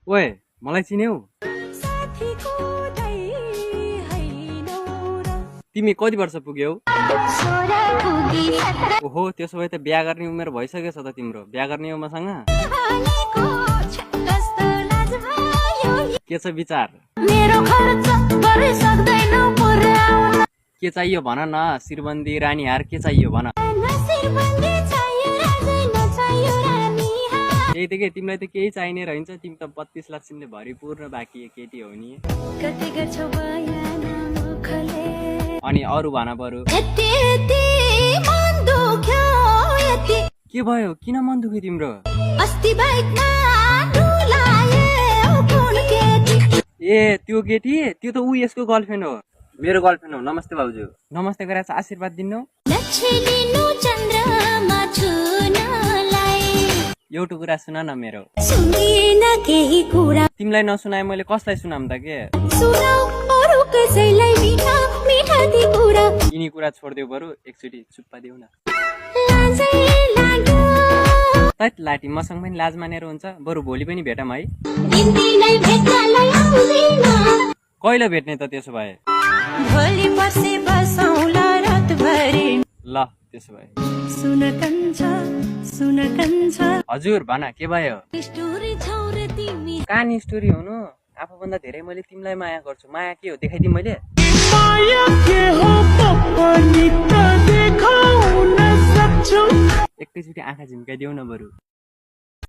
ओए मलाई चिन्यौ? तिमी कति वर्ष पुग्यौ? ओहो त्यसो भए त बिहा गर्ने उमेर भइसकेछ त तिम्रो। बिहा गर्ने हो मसँग? के छ विचार? के चाहियो भन न, शिरबन्दी रानीहार के चाहियो भन। त्यही त के तिमीलाई त केही चाहिने रहन्छ, तिमी त 32 लक्षले भरिपूर्ण बाँकी केटी हो नि। अनि अरू भन बरु। के भयो, किन मन दुख्यो तिम्रो? ए त्यो केटी, त्यो त ऊ यसको गर्लफ्रेन्ड हो। मेरो गर्लफ्रेन्ड हो। नमस्ते भाउजू। नमस्ते गरेर आशीर्वाद दिनु। एउटा कुरा सुन न मेरो। तिमीलाई नसुनाए मैले कसलाई सुनाम त के? यिनी कुरा छोडिदेऊ बरु, एकचोटि चुप्पा देऊ न। तैत लाटी मसँग पनि लाज मानेर हुन्छ, बरु भोलि पनि भेटौँ है। कहिले भेट्ने त त्यसो भए? ल त्यसो भए। हजुर भन के भयो? कहानी स्टोरी हुनु, आफूभन्दा धेरै मैले तिमीलाई माया गर्छु। माया के हो देखाइदिउँ मैले? एकैचोटि आँखा झिम्काइदेऊ न बरु।